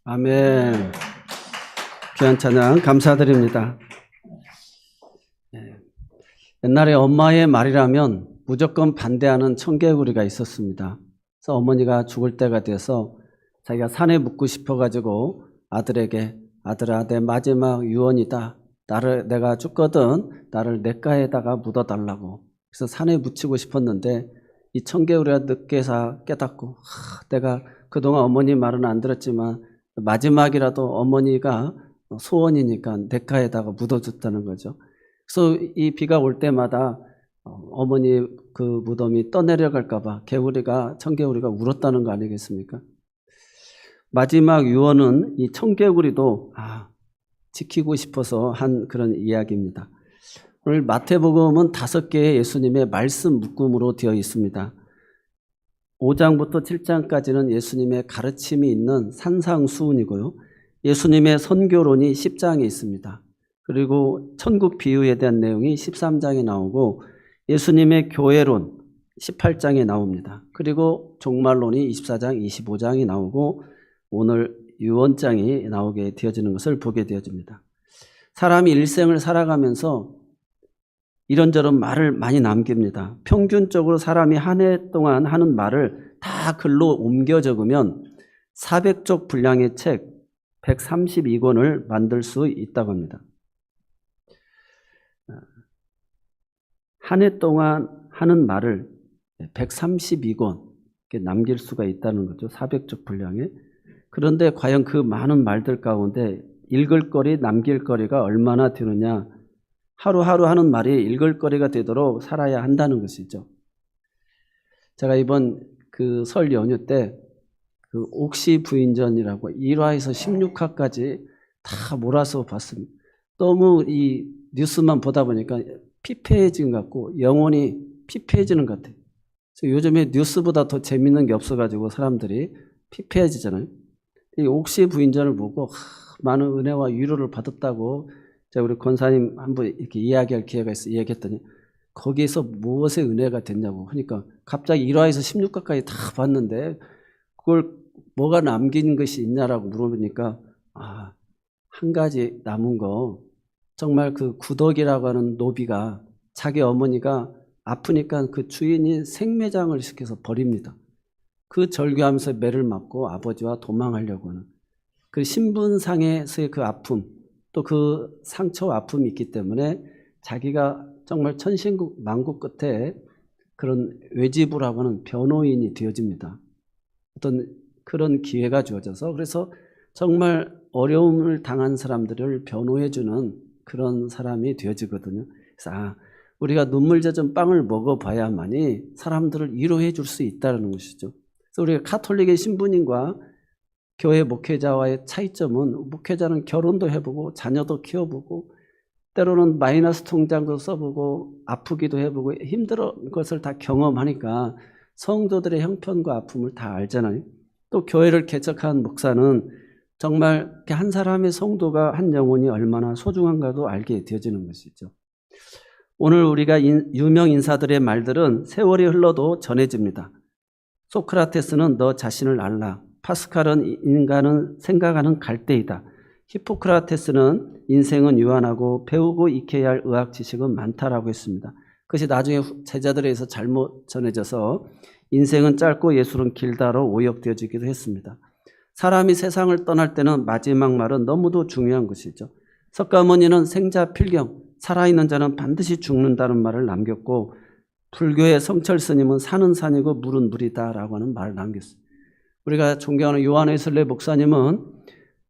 아멘. 귀한 찬양 감사드립니다. 옛날에 엄마의 말이라면 무조건 반대하는 청개구리가 있었습니다. 그래서 어머니가 죽을 때가 돼서 자기가 산에 묻고 싶어가지고 아들에게, 아들아, 내 마지막 유언이다. 내가 죽거든 나를 냇가에다가 묻어달라고. 그래서 산에 묻히고 싶었는데 이 청개구리가 늦게서 깨닫고, 내가 그동안 어머니 말은 안 들었지만 마지막이라도 어머니가 소원이니까 냇가에다가 묻어줬다는 거죠. 그래서 이 비가 올 때마다 어머니 그 무덤이 떠내려갈까봐 청개구리가 울었다는 거 아니겠습니까? 마지막 유언은 이 청개구리도 지키고 싶어서 한 그런 이야기입니다. 오늘 마태복음은 5개의 예수님의 말씀 묶음으로 되어 있습니다. 5장부터 7장까지는 예수님의 가르침이 있는 산상수훈이고요. 예수님의 선교론이 10장에 있습니다. 그리고 천국 비유에 대한 내용이 13장에 나오고 예수님의 교회론 18장에 나옵니다. 그리고 종말론이 24장, 25장이 나오고 오늘 유언장이 나오게 되어지는 것을 보게 되어집니다. 사람이 일생을 살아가면서 이런저런 말을 많이 남깁니다. 평균적으로 사람이 한 해 동안 하는 말을 다 글로 옮겨 적으면 400쪽 분량의 책 132권을 만들 수 있다고 합니다. 한 해 동안 하는 말을 132권 남길 수가 있다는 거죠. 400쪽 분량에. 그런데 과연 그 많은 말들 가운데 읽을 거리, 남길 거리가 얼마나 되느냐. 하루하루 하는 말이 읽을 거리가 되도록 살아야 한다는 것이죠. 제가 이번 그 설 연휴 때 그 옥시 부인전이라고 1화에서 16화까지 다 몰아서 봤습니다. 너무 이 뉴스만 보다 보니까 피폐해진 것 같고 영혼이 피폐해지는 것 같아요. 그래서 요즘에 뉴스보다 더 재밌는 게 없어가지고 사람들이 피폐해지잖아요. 이 옥시 부인전을 보고 많은 은혜와 위로를 받았다고 제가 우리 권사님 한번 이렇게 이야기할 기회가 있어 이야기했더니 거기에서 무엇의 은혜가 됐냐고 하니까 갑자기 1화에서 16화까지 다 봤는데 그걸 뭐가 남긴 것이 있냐라고 물어보니까 한 가지 남은 거 정말 그 구덕이라고 하는 노비가 자기 어머니가 아프니까 그 주인이 생매장을 시켜서 버립니다. 그 절규하면서 매를 맞고 아버지와 도망하려고 하는 그 신분상에서의 그 아픔 또 그 상처와 아픔이 있기 때문에 자기가 정말 천신만고 끝에 그런 외지부라고 하는 변호인이 되어집니다. 어떤 그런 기회가 주어져서 그래서 정말 어려움을 당한 사람들을 변호해주는 그런 사람이 되어지거든요. 그래서 우리가 눈물 젖은 빵을 먹어봐야만이 사람들을 위로해 줄 수 있다는 것이죠. 그래서 우리가 가톨릭의 신부님과 교회 목회자와의 차이점은 목회자는 결혼도 해보고 자녀도 키워보고 때로는 마이너스 통장도 써보고 아프기도 해보고 힘든 것을 다 경험하니까 성도들의 형편과 아픔을 다 알잖아요. 또 교회를 개척한 목사는 정말 한 사람의 성도가 한 영혼이 얼마나 소중한가도 알게 되어지는 것이죠. 오늘 우리가 유명 인사들의 말들은 세월이 흘러도 전해집니다. 소크라테스는 너 자신을 알라. 파스칼은 인간은 생각하는 갈대이다. 히포크라테스는 인생은 유한하고 배우고 익혀야 할 의학 지식은 많다라고 했습니다. 그것이 나중에 제자들에 의해서 잘못 전해져서 인생은 짧고 예술은 길다로 오역되어지기도 했습니다. 사람이 세상을 떠날 때는 마지막 말은 너무도 중요한 것이죠. 석가모니는 생자 필경, 살아있는 자는 반드시 죽는다는 말을 남겼고 불교의 성철 스님은 산은 산이고 물은 물이다라고 하는 말을 남겼습니다. 우리가 존경하는 요한에슬레 목사님은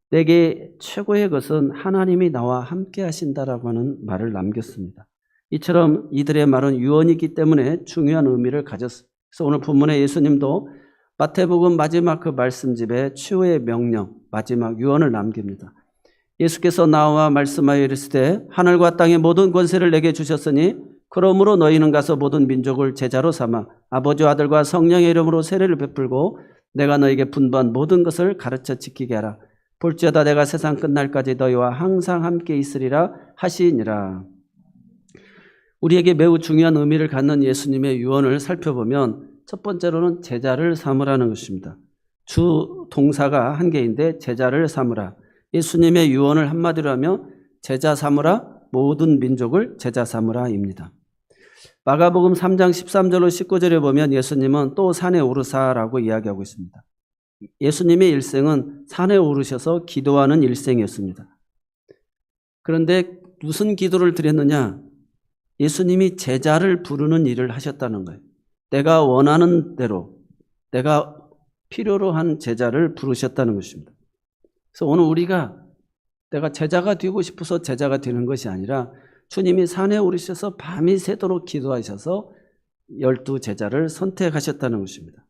내게 최고의 것은 하나님이 나와 함께 하신다라고 하는 말을 남겼습니다. 이처럼 이들의 말은 유언이기 때문에 중요한 의미를 가졌습니다. 그래서 오늘 본문에 예수님도 마태복음 마지막 그 말씀집에 치유의 명령, 마지막 유언을 남깁니다. 예수께서 나와 말씀하여 이르시되 하늘과 땅의 모든 권세를 내게 주셨으니 그러므로 너희는 가서 모든 민족을 제자로 삼아 아버지와 아들과 성령의 이름으로 세례를 베풀고 내가 너에게 분부한 모든 것을 가르쳐 지키게 하라. 볼지어다 내가 세상 끝날까지 너희와 항상 함께 있으리라 하시니라. 우리에게 매우 중요한 의미를 갖는 예수님의 유언을 살펴보면 첫 번째로는 제자를 삼으라는 것입니다. 주 동사가 한 개인데 제자를 삼으라. 예수님의 유언을 한마디로 하면 제자 삼으라, 모든 민족을 제자 삼으라입니다. 마가복음 3장 13절로 19절에 보면 예수님은 또 산에 오르사라고 이야기하고 있습니다. 예수님의 일생은 산에 오르셔서 기도하는 일생이었습니다. 그런데 무슨 기도를 드렸느냐? 예수님이 제자를 부르는 일을 하셨다는 거예요. 내가 원하는 대로, 내가 필요로 한 제자를 부르셨다는 것입니다. 그래서 오늘 우리가 내가 제자가 되고 싶어서 제자가 되는 것이 아니라 주님이 산에 오르셔서 밤이 새도록 기도하셔서 12 제자를 선택하셨다는 것입니다.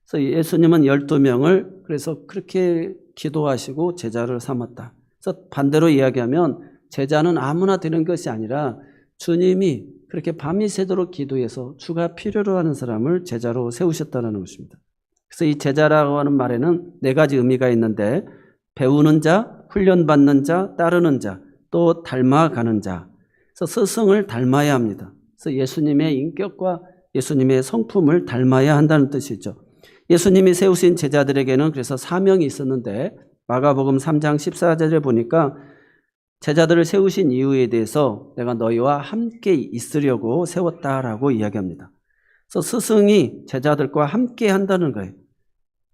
그래서 예수님은 12명을 그래서 그렇게 기도하시고 제자를 삼았다. 그래서 반대로 이야기하면 제자는 아무나 되는 것이 아니라 주님이 그렇게 밤이 새도록 기도해서 주가 필요로 하는 사람을 제자로 세우셨다는 것입니다. 그래서 이 제자라고 하는 말에는 4가지 의미가 있는데 배우는 자, 훈련받는 자, 따르는 자, 또 닮아가는 자. 그래서 스승을 닮아야 합니다. 그래서 예수님의 인격과 예수님의 성품을 닮아야 한다는 뜻이죠. 예수님이 세우신 제자들에게는 그래서 사명이 있었는데 마가복음 3장 14절에 보니까 제자들을 세우신 이유에 대해서 내가 너희와 함께 있으려고 세웠다라고 이야기합니다. 그래서 스승이 제자들과 함께 한다는 거예요.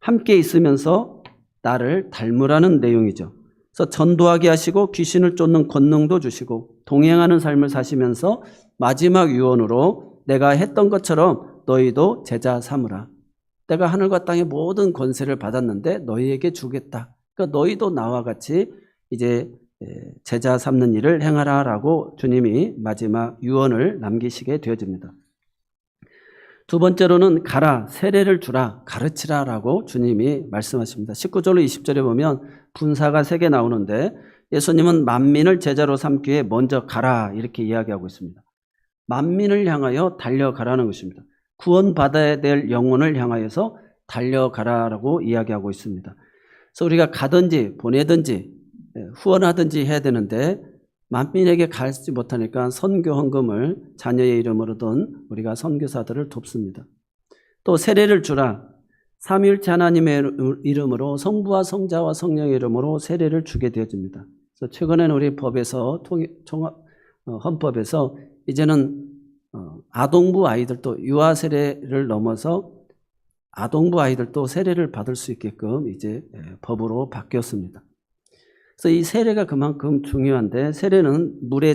함께 있으면서 나를 닮으라는 내용이죠. 그래서 전도하게 하시고 귀신을 쫓는 권능도 주시고 동행하는 삶을 사시면서 마지막 유언으로 내가 했던 것처럼 너희도 제자 삼으라. 내가 하늘과 땅의 모든 권세를 받았는데 너희에게 주겠다. 그러니까 너희도 나와 같이 이제 제자 삼는 일을 행하라라고 주님이 마지막 유언을 남기시게 되어집니다. 두 번째로는 가라, 세례를 주라, 가르치라라고 주님이 말씀하십니다. 19절로 20절에 보면 분사가 3개 나오는데 예수님은 만민을 제자로 삼기 위해 먼저 가라 이렇게 이야기하고 있습니다. 만민을 향하여 달려가라는 것입니다. 구원받아야 될 영혼을 향하여서 달려가라라고 이야기하고 있습니다. 그래서 우리가 가든지 보내든지 후원하든지 해야 되는데 만민에게 가지 못하니까 선교 헌금을 자녀의 이름으로든 우리가 선교사들을 돕습니다. 또 세례를 주라. 삼위일체 하나님의 이름으로 성부와 성자와 성령의 이름으로 세례를 주게 되어집니다. 그래서 최근에는 우리 법에서 헌법에서 이제는 아동부 아이들도 유아 세례를 넘어서 아동부 아이들도 세례를 받을 수 있게끔 이제 법으로 바뀌었습니다. 그래서 이 세례가 그만큼 중요한데 세례는 물에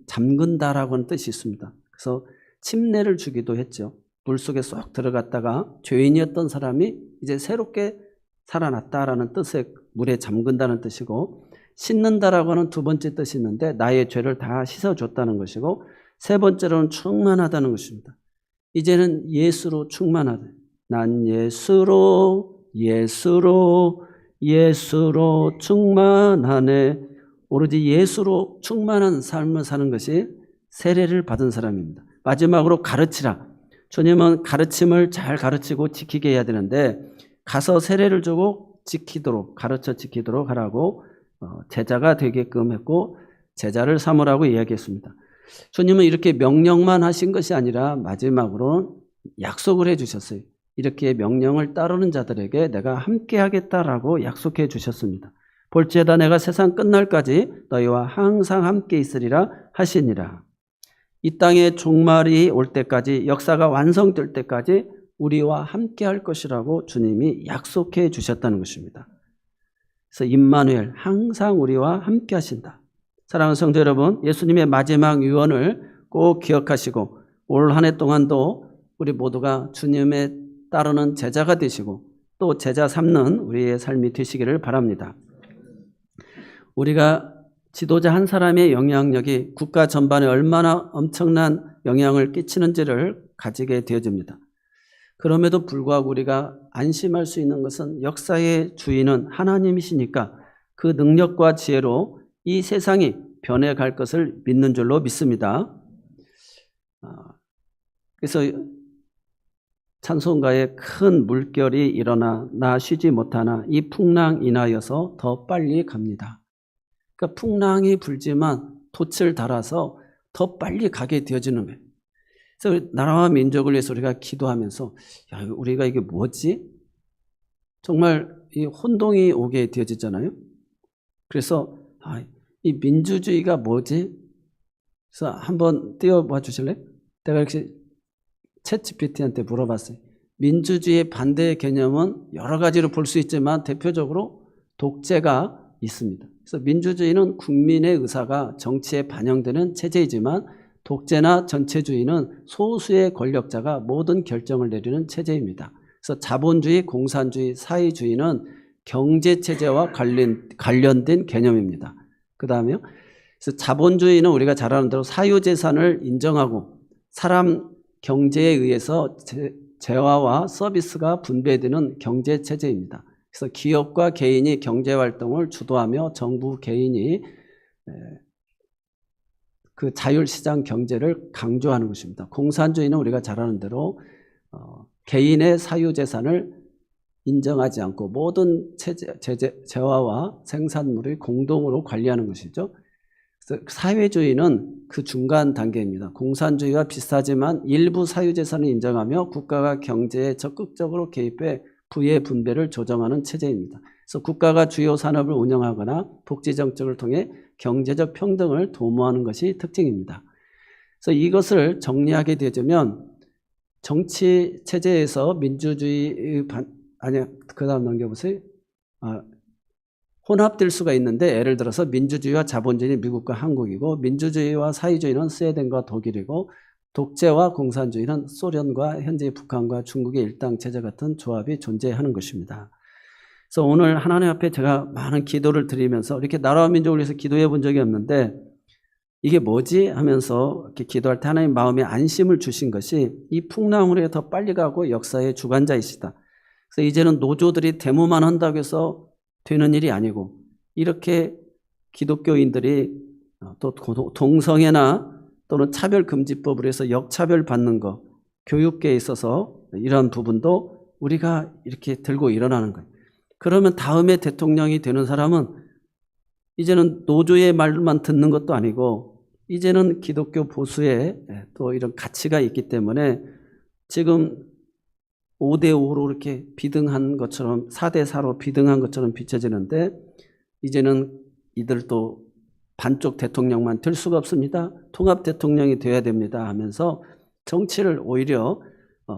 잠근다라고 하는 뜻이 있습니다. 그래서 침례를 주기도 했죠. 물속에 쏙 들어갔다가 죄인이었던 사람이 이제 새롭게 살아났다라는 뜻의 물에 잠근다는 뜻이고 씻는다라고 하는 2번째 뜻이 있는데 나의 죄를 다 씻어줬다는 것이고 3번째로는 충만하다는 것입니다. 이제는 예수로 충만하다. 난 예수로 충만하네. 오로지 예수로 충만한 삶을 사는 것이 세례를 받은 사람입니다. 마지막으로 가르치라. 주님은 가르침을 잘 가르치고 지키게 해야 되는데 가서 세례를 주고 가르쳐 지키도록 하라고 제자가 되게끔 했고 제자를 삼으라고 이야기했습니다. 주님은 이렇게 명령만 하신 것이 아니라 마지막으로는 약속을 해주셨어요. 이렇게 명령을 따르는 자들에게 내가 함께 하겠다라고 약속해 주셨습니다. 볼지어다 내가 세상 끝날까지 너희와 항상 함께 있으리라 하시니라. 이 땅의 종말이 올 때까지 역사가 완성될 때까지 우리와 함께 할 것이라고 주님이 약속해 주셨다는 것입니다. 그래서 임마누엘 항상 우리와 함께 하신다. 사랑하는 성도 여러분, 예수님의 마지막 유언을 꼭 기억하시고 올 한 해 동안도 우리 모두가 주님의 따르는 제자가 되시고 또 제자 삼는 우리의 삶이 되시기를 바랍니다. 우리가 지도자 한 사람의 영향력이 국가 전반에 얼마나 엄청난 영향을 끼치는지를 가지게 되어집니다. 그럼에도 불구하고 우리가 안심할 수 있는 것은 역사의 주인은 하나님이시니까 그 능력과 지혜로 이 세상이 변해갈 것을 믿는 줄로 믿습니다. 그래서 찬송가에 큰 물결이 일어나 나 쉬지 못하나 이 풍랑 인하여서 더 빨리 갑니다. 그러니까 풍랑이 불지만 돛을 달아서 더 빨리 가게 되어지는 거예요. 그래서 나라와 민족을 위해서 우리가 기도하면서 야, 우리가 이게 뭐지? 정말 이 혼동이 오게 되어지잖아요. 그래서 이 민주주의가 뭐지? 그래서 한번 띄워봐 주실래요? 내가 이렇게 챗GPT한테 물어봤어요. 민주주의의 반대의 개념은 여러 가지로 볼 수 있지만 대표적으로 독재가 있습니다. 그래서 민주주의는 국민의 의사가 정치에 반영되는 체제이지만 독재나 전체주의는 소수의 권력자가 모든 결정을 내리는 체제입니다. 그래서 자본주의, 공산주의, 사회주의는 경제체제와 관련된 개념입니다. 그 다음에요. 그래서 자본주의는 우리가 잘 아는 대로 사유재산을 인정하고 사람 경제에 의해서 재화와 서비스가 분배되는 경제체제입니다. 그래서 기업과 개인이 경제활동을 주도하며 정부, 개인이 그 자율시장 경제를 강조하는 것입니다. 공산주의는 우리가 잘 아는 대로 개인의 사유재산을 인정하지 않고 모든 재화와 생산물을 공동으로 관리하는 것이죠. 그래서 사회주의는 그 중간 단계입니다. 공산주의와 비슷하지만 일부 사유재산을 인정하며 국가가 경제에 적극적으로 개입해 부의 분배를 조정하는 체제입니다. 그래서 국가가 주요 산업을 운영하거나 복지정책을 통해 경제적 평등을 도모하는 것이 특징입니다. 그래서 이것을 정리하게 되자면 정치 체제에서 민주주의 그 다음 넘겨보세요. 혼합될 수가 있는데 예를 들어서 민주주의와 자본주의는 미국과 한국이고 민주주의와 사회주의는 스웨덴과 독일이고 독재와 공산주의는 소련과 현재 북한과 중국의 일당 체제 같은 조합이 존재하는 것입니다. 그래서 오늘 하나님 앞에 제가 많은 기도를 드리면서 이렇게 나라와 민족을 위해서 기도해 본 적이 없는데 이게 뭐지 하면서 이렇게 기도할 때 하나님 마음에 안심을 주신 것이 이 풍랑으로 더 빨리 가고 역사의 주관자이시다. 그래서 이제는 노조들이 데모만 한다고 해서 되는 일이 아니고 이렇게 기독교인들이 또 동성애나 또는 차별금지법으로 해서 역차별 받는 거 교육계에 있어서 이런 부분도 우리가 이렇게 들고 일어나는 거예요. 그러면 다음에 대통령이 되는 사람은 이제는 노조의 말만 듣는 것도 아니고 이제는 기독교 보수의 또 이런 가치가 있기 때문에 지금 5대5로 이렇게 비등한 것처럼 4대4로 비등한 것처럼 비춰지는데 이제는 이들도 반쪽 대통령만 될 수가 없습니다. 통합 대통령이 되어야 됩니다 하면서 정치를 오히려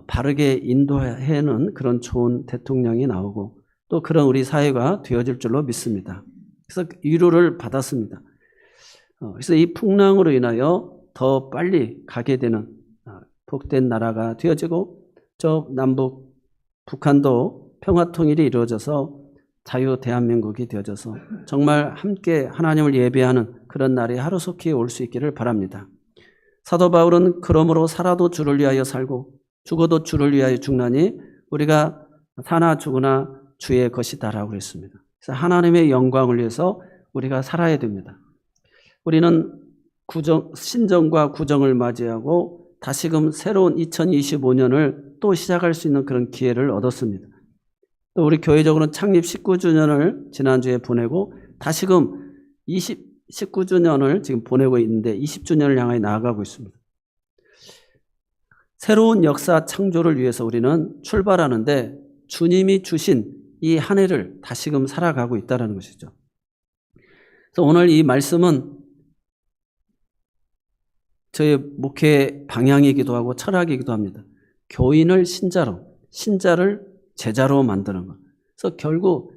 바르게 인도하는 그런 좋은 대통령이 나오고 또 그런 우리 사회가 되어질 줄로 믿습니다. 그래서 위로를 받았습니다. 그래서 이 풍랑으로 인하여 더 빨리 가게 되는 복된 나라가 되어지고 저 남북 북한도 평화통일이 이루어져서 자유 대한민국이 되어져서 정말 함께 하나님을 예배하는 그런 날이 하루속히 올 수 있기를 바랍니다. 사도 바울은 그러므로 살아도 주를 위하여 살고 죽어도 주를 위하여 죽나니 우리가 사나 죽으나 주의 것이다라고 그랬습니다. 그래서 하나님의 영광을 위해서 우리가 살아야 됩니다. 우리는 신정과 구정을 맞이하고 다시금 새로운 2025년을 또 시작할 수 있는 그런 기회를 얻었습니다. 또 우리 교회적으로는 창립 19주년을 지난주에 보내고 다시금 19주년을 지금 보내고 있는데 20주년을 향해 나아가고 있습니다. 새로운 역사 창조를 위해서 우리는 출발하는데 주님이 주신 이 한 해를 다시금 살아가고 있다는 것이죠. 그래서 오늘 이 말씀은 저의 목회 방향이기도 하고 철학이기도 합니다. 교인을 신자로, 신자를 제자로 만드는 것. 그래서 결국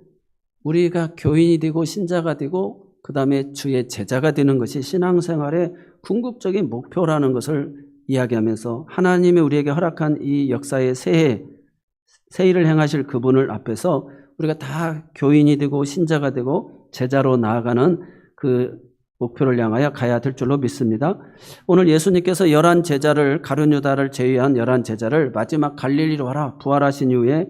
우리가 교인이 되고 신자가 되고 그 다음에 주의 제자가 되는 것이 신앙생활의 궁극적인 목표라는 것을 이야기하면서 하나님이 우리에게 허락한 이 역사의 새해를 행하실 그분을 앞에서 우리가 다 교인이 되고 신자가 되고 제자로 나아가는 그 목표를 향하여 가야 될 줄로 믿습니다. 오늘 예수님께서 11제자를 가룟 유다를 제외한 11제자를 마지막 갈릴리로 와라 부활하신 이후에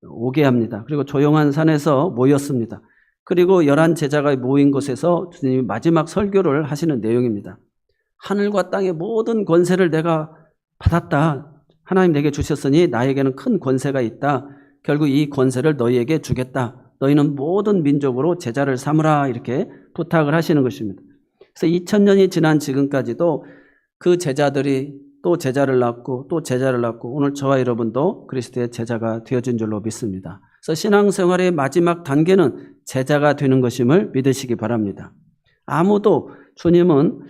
오게 합니다. 그리고 조용한 산에서 모였습니다. 그리고 11제자가 모인 곳에서 주님이 마지막 설교를 하시는 내용입니다. 하늘과 땅의 모든 권세를 내가 받았다. 하나님 내게 주셨으니 나에게는 큰 권세가 있다. 결국 이 권세를 너희에게 주겠다. 너희는 모든 민족으로 제자를 삼으라 이렇게 부탁을 하시는 것입니다. 그래서 2000년이 지난 지금까지도 그 제자들이 또 제자를 낳고 또 제자를 낳고 오늘 저와 여러분도 그리스도의 제자가 되어진 줄로 믿습니다. 그래서 신앙생활의 마지막 단계는 제자가 되는 것임을 믿으시기 바랍니다. 아무도 주님은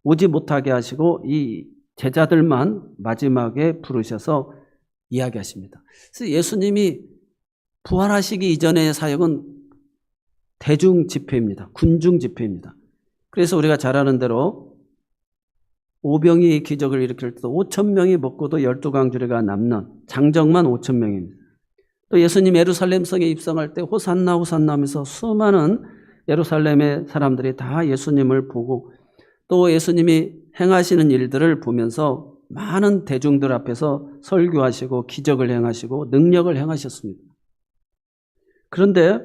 오지 못하게 하시고 이 제자들만 마지막에 부르셔서 이야기하십니다. 그래서 예수님이 부활하시기 이전의 사역은 대중 집회입니다. 군중 집회입니다. 그래서 우리가 잘 아는 대로 오병이의 기적을 일으킬 때도 5천 명이 먹고도 12강주리가 남는 장정만 5천 명입니다. 또 예수님 예루살렘 성에 입성할 때 호산나 호산나 하면서 수많은 예루살렘의 사람들이 다 예수님을 보고 또 예수님이 행하시는 일들을 보면서 많은 대중들 앞에서 설교하시고 기적을 행하시고 능력을 행하셨습니다. 그런데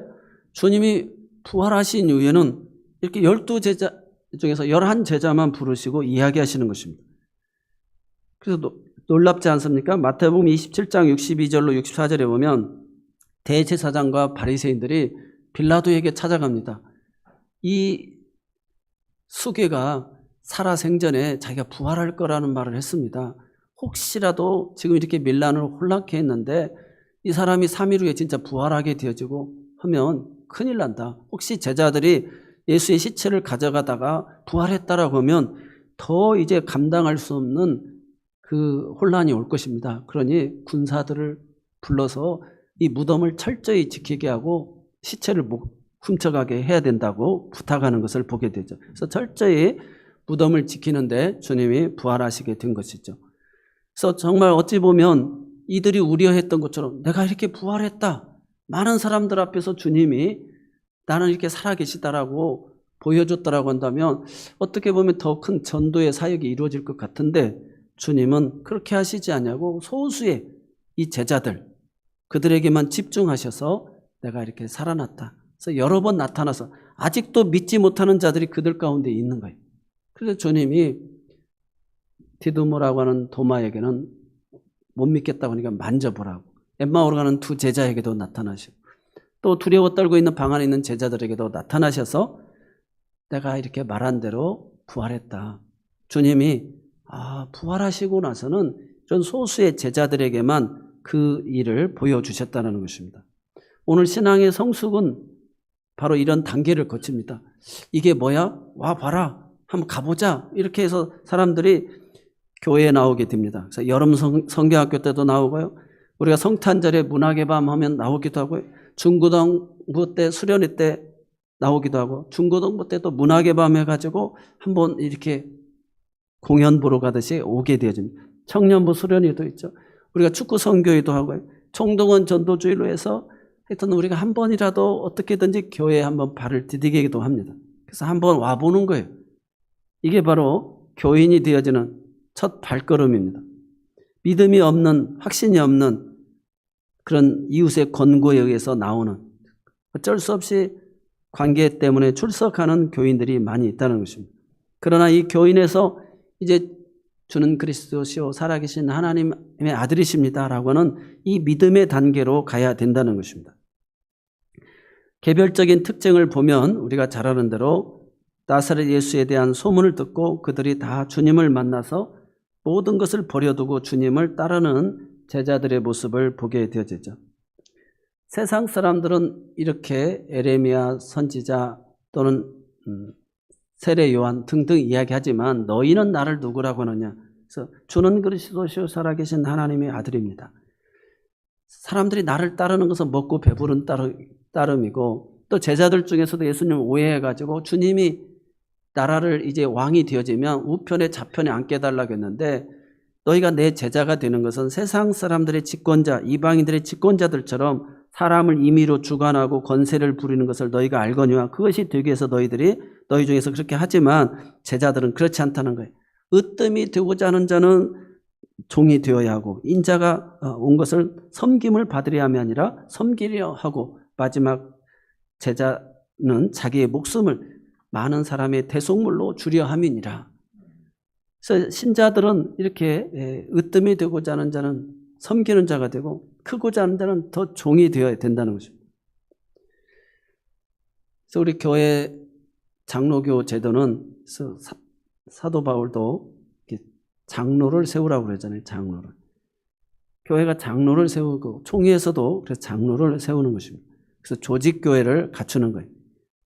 주님이 부활하신 이후에는 이렇게 12제자 중에서 11제자만 부르시고 이야기하시는 것입니다. 그래서 놀랍지 않습니까? 마태복음 27장 62절로 64절에 보면 대제사장과 바리새인들이 빌라도에게 찾아갑니다. 이 수괴가 살아생전에 자기가 부활할 거라는 말을 했습니다. 혹시라도 지금 이렇게 밀란으로 혼란케 했는데 이 사람이 3일 후에 진짜 부활하게 되어지고 하면 큰일 난다. 혹시 제자들이 예수의 시체를 가져가다가 부활했다라고 하면 더 이제 감당할 수 없는 그 혼란이 올 것입니다. 그러니 군사들을 불러서 이 무덤을 철저히 지키게 하고 시체를 못 훔쳐가게 해야 된다고 부탁하는 것을 보게 되죠. 그래서 철저히 무덤을 지키는데 주님이 부활하시게 된 것이죠. 그래서 정말 어찌 보면 이들이 우려했던 것처럼 내가 이렇게 부활했다. 많은 사람들 앞에서 주님이 나는 이렇게 살아계시다라고 보여줬다라고 한다면 어떻게 보면 더 큰 전도의 사역이 이루어질 것 같은데 주님은 그렇게 하시지 않냐고 소수의 이 제자들 그들에게만 집중하셔서 내가 이렇게 살아났다. 그래서 여러 번 나타나서 아직도 믿지 못하는 자들이 그들 가운데 있는 거예요. 그래서 주님이 디두모라고 하는 도마에게는 못 믿겠다고 하니까 만져보라고 엠마오로 가는 두 제자에게도 나타나시고 또 두려워 떨고 있는 방 안에 있는 제자들에게도 나타나셔서 내가 이렇게 말한 대로 부활했다. 주님이 부활하시고 나서는 전 소수의 제자들에게만 그 일을 보여주셨다는 것입니다. 오늘 신앙의 성숙은 바로 이런 단계를 거칩니다. 이게 뭐야? 와 봐라. 한번 가보자. 이렇게 해서 사람들이 교회에 나오게 됩니다. 그래서 여름 성경학교 때도 나오고요. 우리가 성탄절에 문학의 밤 하면 나오기도 하고요. 중고등부 때 수련회 때 나오기도 하고 중고등부 때도 문학의 밤 해가지고 한번 이렇게 공연 보러 가듯이 오게 되어집니다. 청년부 수련회도 있죠. 우리가 축구 선교회도 하고요. 총동원 전도주의로 해서 하여튼 우리가 한 번이라도 어떻게든지 교회에 한번 발을 디디기도 합니다. 그래서 한번 와보는 거예요. 이게 바로 교인이 되어지는 첫 발걸음입니다. 믿음이 없는, 확신이 없는 그런 이웃의 권고에 의해서 나오는 어쩔 수 없이 관계 때문에 출석하는 교인들이 많이 있다는 것입니다. 그러나 이 교인에서 이제 주는 그리스도시요 살아계신 하나님의 아들이십니다라고 하는 이 믿음의 단계로 가야 된다는 것입니다. 개별적인 특징을 보면 우리가 잘 아는 대로 나사렛 예수에 대한 소문을 듣고 그들이 다 주님을 만나서 모든 것을 버려두고 주님을 따르는 제자들의 모습을 보게 되어지죠. 세상 사람들은 이렇게 에레미야 선지자 또는 세례 요한 등등 이야기하지만 너희는 나를 누구라고 하느냐. 그래서 주는 그리스도시요 살아계신 하나님의 아들입니다. 사람들이 나를 따르는 것은 먹고 배부른 따름이고 또 제자들 중에서도 예수님을 오해해가지고 주님이 나라를 이제 왕이 되어지면 우편에 좌편에 앉게 해달라고 했는데 너희가 내 제자가 되는 것은 세상 사람들의 집권자, 이방인들의 집권자들처럼 사람을 임의로 주관하고 권세를 부리는 것을 너희가 알거니와 그것이 되기 위해서 너희 중에서 그렇게 하지만 제자들은 그렇지 않다는 거예요. 으뜸이 되고자 하는 자는 종이 되어야 하고 인자가 온 것을 섬김을 받으려 함이 아니라 섬기려 하고 마지막 제자는 자기의 목숨을 많은 사람의 대속물로 주려 함이니라. 그래서 신자들은 이렇게 으뜸이 되고자 하는 자는 섬기는 자가 되고 크고자 하는 자는 더 종이 되어야 된다는 것입니다. 그래서 우리 교회 장로교 제도는 사도 바울도 장로를 세우라고 그러잖아요. 장로를. 교회가 장로를 세우고 총회에서도 그래서 장로를 세우는 것입니다. 그래서 조직교회를 갖추는 거예요.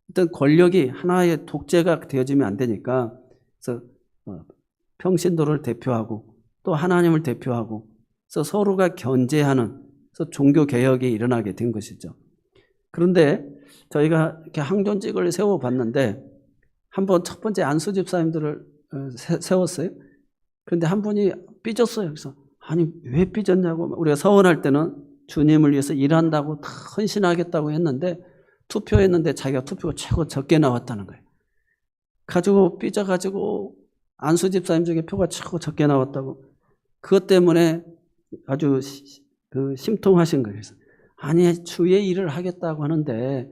어떤 권력이 하나의 독재가 되어지면 안 되니까 그래서 평신도를 대표하고 또 하나님을 대표하고 그래서 서로가 견제하는 그래서 종교개혁이 일어나게 된 것이죠. 그런데 저희가 이렇게 항존직을 세워봤는데 한번 첫 번째 안수 집사님들을 세웠어요. 그런데 한 분이 삐졌어요. 그래서 아니 왜 삐졌냐고. 우리가 서원할 때는 주님을 위해서 일한다고 다 헌신하겠다고 했는데 투표했는데 자기가 투표가 최고 적게 나왔다는 거예요. 가지고 삐져가지고 안수 집사님 중에 표가 최고 적게 나왔다고. 그것 때문에 아주 심통하신 거예요. 그래서 아니 주의 일을 하겠다고 하는데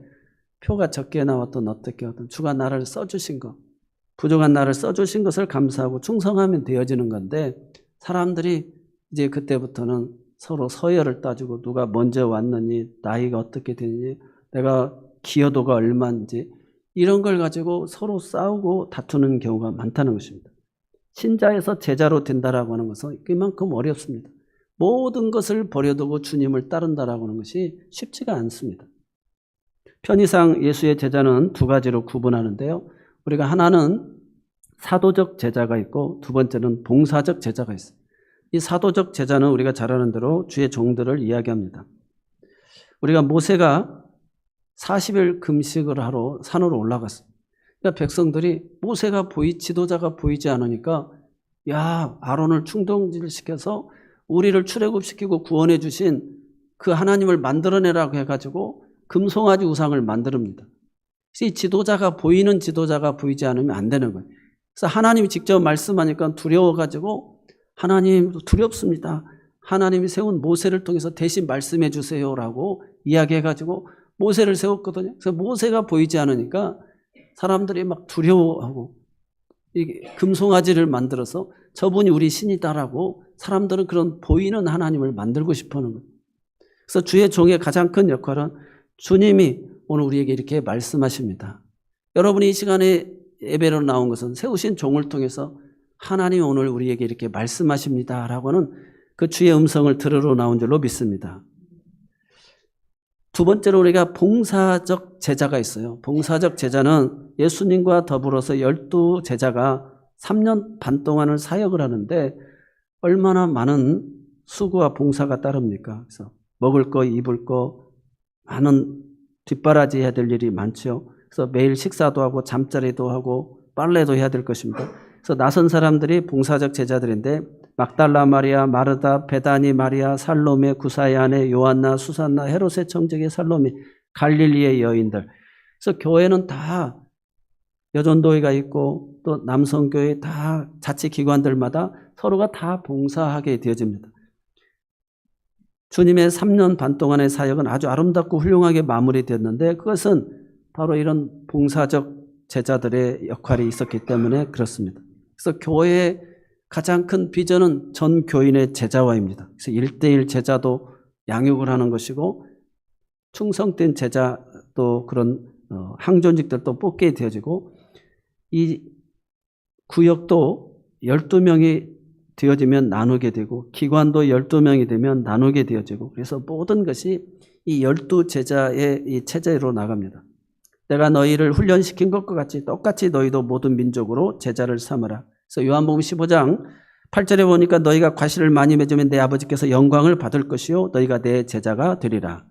표가 적게 나왔든 어떻게 하든 주가 나를 써주신 것, 부족한 나를 써주신 것을 감사하고 충성하면 되어지는 건데 사람들이 이제 그때부터는 서로 서열을 따지고 누가 먼저 왔느니 나이가 어떻게 되느니 내가 기여도가 얼마인지 이런 걸 가지고 서로 싸우고 다투는 경우가 많다는 것입니다. 신자에서 제자로 된다라고 하는 것은 그만큼 어렵습니다. 모든 것을 버려두고 주님을 따른다라고 하는 것이 쉽지가 않습니다. 편의상 예수의 제자는 두 가지로 구분하는데요. 우리가 하나는 사도적 제자가 있고 두 번째는 봉사적 제자가 있어요. 이 사도적 제자는 우리가 잘 아는 대로 주의 종들을 이야기합니다. 우리가 모세가 40일 금식을 하러 산으로 올라갔어요. 그러니까 백성들이 모세가 지도자가 보이지 않으니까 야 아론을 충동질시켜서 우리를 출애굽시키고 구원해 주신 그 하나님을 만들어내라고 해가지고 금송아지 우상을 만듭니다. 그래서 이 지도자가 보이는 지도자가 보이지 않으면 안 되는 거예요. 그래서 하나님이 직접 말씀하니까 두려워가지고 하나님 두렵습니다. 하나님이 세운 모세를 통해서 대신 말씀해 주세요라고 이야기해가지고 모세를 세웠거든요. 그래서 모세가 보이지 않으니까 사람들이 막 두려워하고 이게 금송아지를 만들어서 저분이 우리 신이다라고 사람들은 그런 보이는 하나님을 만들고 싶어하는 거예요. 그래서 주의 종의 가장 큰 역할은 주님이 오늘 우리에게 이렇게 말씀하십니다. 여러분이 이 시간에 예배로 나온 것은 세우신 종을 통해서 하나님이 오늘 우리에게 이렇게 말씀하십니다라고 하는 그 주의 음성을 들으러 나온 줄로 믿습니다. 두 번째로 우리가 봉사적 제자가 있어요. 봉사적 제자는 예수님과 더불어서 12제자가 3년 반 동안을 사역을 하는데 얼마나 많은 수고와 봉사가 따릅니까? 그래서 먹을 거, 입을 거, 많은 뒷바라지 해야 될 일이 많죠. 그래서 매일 식사도 하고 잠자리도 하고 빨래도 해야 될 것입니다. 그래서 나선 사람들이 봉사적 제자들인데 막달라 마리아, 마르다, 베다니 마리아, 살로메, 구사의 아내, 요한나, 수산나, 헤롯의 청지기 살로메, 갈릴리의 여인들. 그래서 교회는 다 여전도회가 있고 또 남성교회 다 자치기관들마다 서로가 다 봉사하게 되어집니다. 주님의 3년 반 동안의 사역은 아주 아름답고 훌륭하게 마무리되었는데 그것은 바로 이런 봉사적 제자들의 역할이 있었기 때문에 그렇습니다. 그래서 교회의 가장 큰 비전은 전 교인의 제자화입니다. 그래서 1:1 제자도 양육을 하는 것이고 충성된 제자 또 그런 항존직들도 뽑게 되어지고 이 구역도 12명이 되어지면 나누게 되고 기관도 12명이 되면 나누게 되어지고 그래서 모든 것이 이 12제자의 이 체제로 나갑니다. 내가 너희를 훈련시킨 것과 같이 똑같이 너희도 모든 민족으로 제자를 삼으라. 그래서 요한복음 15장 8절에 보니까 너희가 과실을 많이 맺으면 내 아버지께서 영광을 받을 것이요 너희가 내 제자가 되리라.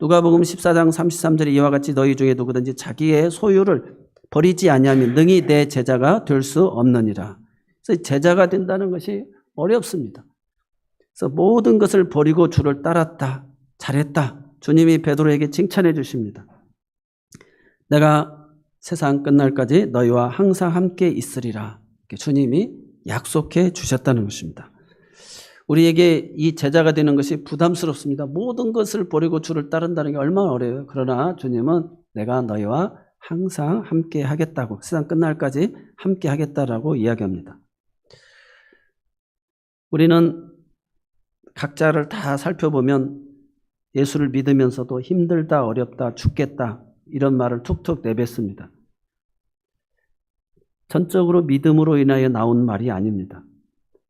누가복음 14장 33절에 이와 같이 너희 중에 누구든지 자기의 소유를 버리지 아니하면 능히 내 제자가 될 수 없느니라. 그래서 제자가 된다는 것이 어렵습니다. 그래서 모든 것을 버리고 주를 따랐다. 잘했다. 주님이 베드로에게 칭찬해 주십니다. 내가 세상 끝날까지 너희와 항상 함께 있으리라. 주님이 약속해 주셨다는 것입니다. 우리에게 이 제자가 되는 것이 부담스럽습니다. 모든 것을 버리고 주를 따른다는 게 얼마나 어려워요. 그러나 주님은 내가 너희와 항상 함께 하겠다고 세상 끝날까지 함께 하겠다라고 이야기합니다. 우리는 각자를 다 살펴보면 예수를 믿으면서도 힘들다, 어렵다, 죽겠다 이런 말을 툭툭 내뱉습니다. 전적으로 믿음으로 인하여 나온 말이 아닙니다.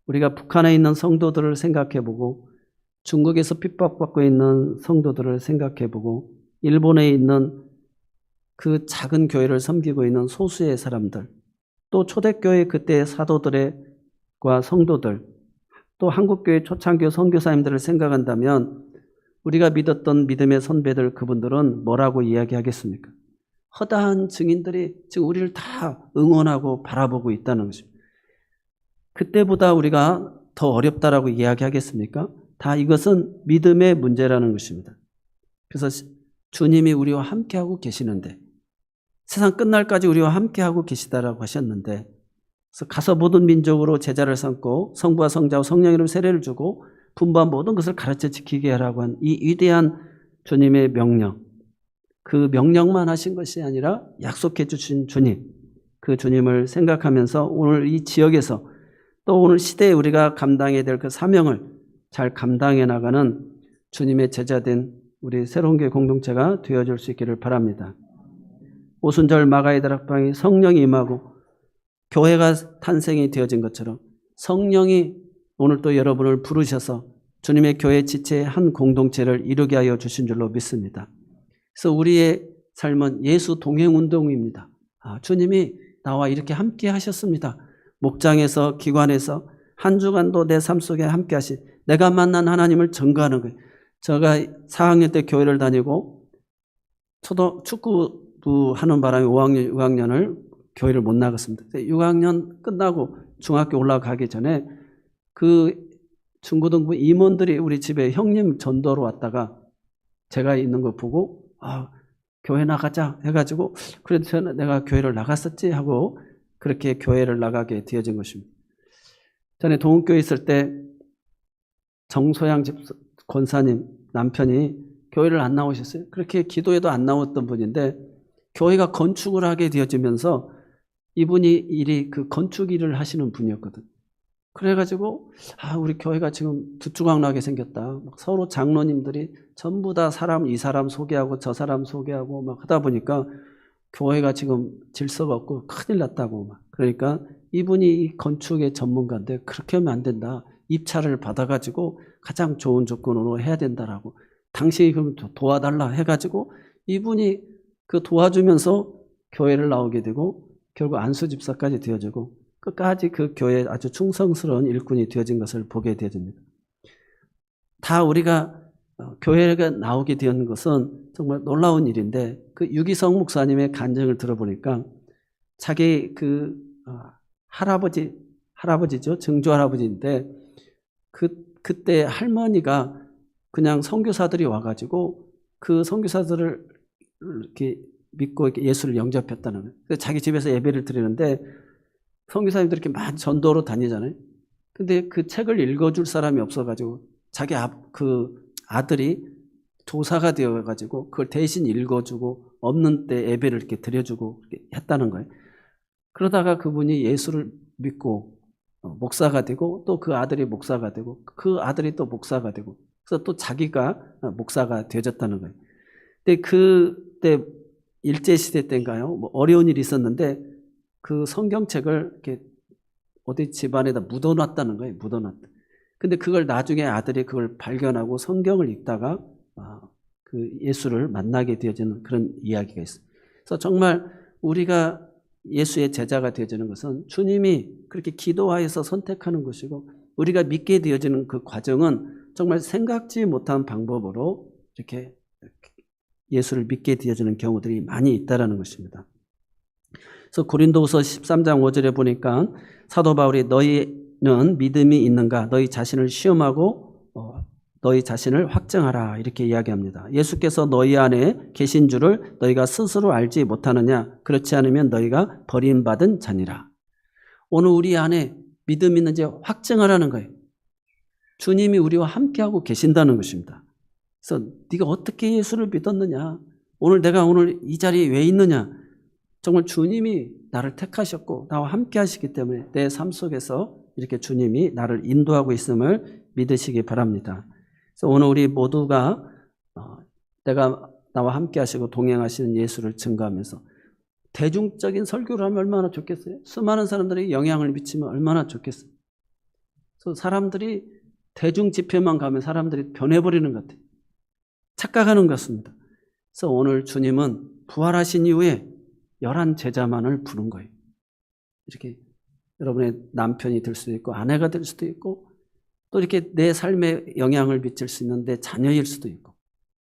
우리가 북한에 있는 성도들을 생각해보고 중국에서 핍박받고 있는 성도들을 생각해보고 일본에 있는 그 작은 교회를 섬기고 있는 소수의 사람들, 또 초대교회 그때의 사도들과 성도들, 또 한국교회 초창교 선교사님들을 생각한다면 우리가 믿었던 믿음의 선배들, 그분들은 뭐라고 이야기하겠습니까? 허다한 증인들이 지금 우리를 다 응원하고 바라보고 있다는 것입니다. 그때보다 우리가 더 어렵다라고 이야기하겠습니까? 다 이것은 믿음의 문제라는 것입니다. 그래서 주님이 우리와 함께하고 계시는데, 세상 끝날까지 우리와 함께하고 계시다라고 하셨는데, 그래서 가서 모든 민족으로 제자를 삼고 성부와 성자와 성령 이름 세례를 주고 분부한 모든 것을 가르쳐 지키게 하라고 한 이 위대한 주님의 명령, 그 명령만 하신 것이 아니라 약속해 주신 주님, 그 주님을 생각하면서 오늘 이 지역에서 또 오늘 시대에 우리가 감당해야 될 그 사명을 잘 감당해 나가는 주님의 제자된 우리 새로운 교회 공동체가 되어줄 수 있기를 바랍니다. 오순절 마가의 다락방이 성령이 임하고 교회가 탄생이 되어진 것처럼 성령이 오늘 또 여러분을 부르셔서 주님의 교회 지체의 한 공동체를 이루게 하여 주신 줄로 믿습니다. 그래서 우리의 삶은 예수 동행운동입니다. 주님이 나와 이렇게 함께 하셨습니다. 목장에서 기관에서 한 주간도 내 삶 속에 함께 하신, 내가 만난 하나님을 증거하는 거예요. 제가 4학년 때 교회를 다니고 축구부 하는 바람에 5학년, 6학년을 교회를 못 나갔습니다. 6학년 끝나고 중학교 올라가기 전에 그 중고등부 임원들이 우리 집에 형님 전도로 왔다가 제가 있는 거 보고 교회 나가자 해가지고, 그래도 내가 교회를 나갔었지 하고 그렇게 교회를 나가게 되어진 것입니다. 전에 동국교회 있을 때 정소양 권사님 남편이 교회를 안 나오셨어요. 그렇게 기도해도 안 나왔던 분인데 교회가 건축을 하게 되어지면서 이분이 일이 그 건축 일을 하시는 분이었거든. 그래가지고 우리 교회가 지금 두추강나게 생겼다. 막 서로 장로님들이 전부 다 이 사람 소개하고 저 사람 소개하고 막 하다 보니까 교회가 지금 질서가 없고 큰일 났다고 막. 그러니까 이분이 이 건축의 전문가인데 그렇게 하면 안 된다. 입찰을 받아가지고 가장 좋은 조건으로 해야 된다라고. 당신이 그럼 도와달라 해가지고 이분이 그 도와주면서 교회를 나오게 되고 결국 안수 집사까지 되어지고 끝까지 그 교회에 아주 충성스러운 일꾼이 되어진 것을 보게 되어집니다. 다 우리가 교회가 나오게 되는 것은 정말 놀라운 일인데, 그 유기성 목사님의 간증을 들어보니까 자기 그 할아버지죠, 증조 할아버지인데 그때 할머니가 그냥 선교사들이 와가지고 그 선교사들을 이렇게 믿고 이렇게 예수를 영접했다는 거예요. 그래서 자기 집에서 예배를 드리는데 선교사님들이 이렇게 많이 전도로 다니잖아요. 근데 그 책을 읽어줄 사람이 없어가지고 자기 그 아들이 조사가 되어가지고 그걸 대신 읽어주고 없는 때 예배를 이렇게 드려주고 이렇게 했다는 거예요. 그러다가 그분이 예수를 믿고 목사가 되고 또 그 아들이 목사가 되고 그 아들이 또 목사가 되고 그래서 또 자기가 목사가 되어졌다는 거예요. 근데 그때 일제시대 때인가요? 뭐 어려운 일이 있었는데 그 성경책을 이렇게 어디 집안에다 묻어놨다는 거예요. 묻어놨다. 근데 그걸 나중에 아들이 그걸 발견하고 성경을 읽다가 그 예수를 만나게 되어지는 그런 이야기가 있어요. 그래서 정말 우리가 예수의 제자가 되어지는 것은 주님이 그렇게 기도하여서 선택하는 것이고 우리가 믿게 되어지는 그 과정은 정말 생각지 못한 방법으로 이렇게 예수를 믿게 되어지는 경우들이 많이 있다는 것입니다. 그래서 고린도후서 13장 5절에 보니까 사도 바울이 너희는 믿음이 있는가? 너희 자신을 시험하고 너희 자신을 확증하라 이렇게 이야기합니다. 예수께서 너희 안에 계신 줄을 너희가 스스로 알지 못하느냐? 그렇지 않으면 너희가 버림받은 자니라. 오늘 우리 안에 믿음 있는지 확증하라는 거예요. 주님이 우리와 함께하고 계신다는 것입니다. 그래서 네가 어떻게 예수를 믿었느냐? 내가 오늘 이 자리에 왜 있느냐? 정말 주님이 나를 택하셨고 나와 함께 하시기 때문에 내 삶 속에서 이렇게 주님이 나를 인도하고 있음을 믿으시기 바랍니다. 그래서 오늘 우리 모두가 내가 나와 함께 하시고 동행하시는 예수를 증거하면서 대중적인 설교를 하면 얼마나 좋겠어요? 수많은 사람들이 영향을 미치면 얼마나 좋겠어요? 그래서 사람들이 대중 집회만 가면 사람들이 변해버리는 것 같아요. 착각하는 것 같습니다. 그래서 오늘 주님은 부활하신 이후에 11 제자만을 부른 거예요. 이렇게 여러분의 남편이 될 수도 있고 아내가 될 수도 있고 또 이렇게 내 삶에 영향을 미칠 수 있는 내 자녀일 수도 있고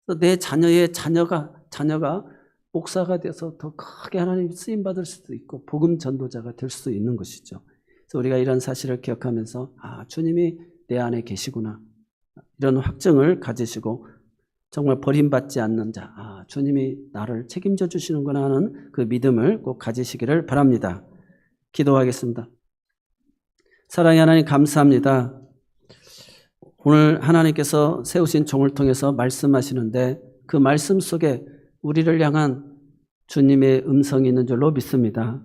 또 내 자녀의 자녀가 목사가 돼서 더 크게 하나님 쓰임받을 수도 있고 복음 전도자가 될 수도 있는 것이죠. 그래서 우리가 이런 사실을 기억하면서 주님이 내 안에 계시구나 이런 확증을 가지시고 정말 버림받지 않는 자, 주님이 나를 책임져 주시는구나 하는 그 믿음을 꼭 가지시기를 바랍니다. 기도하겠습니다. 사랑의 하나님 감사합니다. 오늘 하나님께서 세우신 종을 통해서 말씀하시는데 그 말씀 속에 우리를 향한 주님의 음성이 있는 줄로 믿습니다.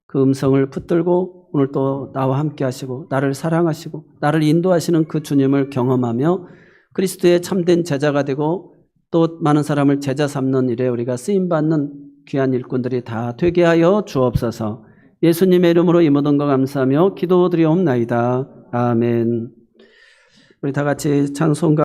그 음성을 붙들고 오늘 또 나와 함께 하시고 나를 사랑하시고 나를 인도하시는 그 주님을 경험하며 그리스도의 참된 제자가 되고 또 많은 사람을 제자 삼는 일에 우리가 쓰임받는 귀한 일꾼들이 다 되게 하여 주옵소서. 예수님의 이름으로 이 모든 거 감사하며 기도드리옵나이다. 아멘. 우리 다 같이 찬송가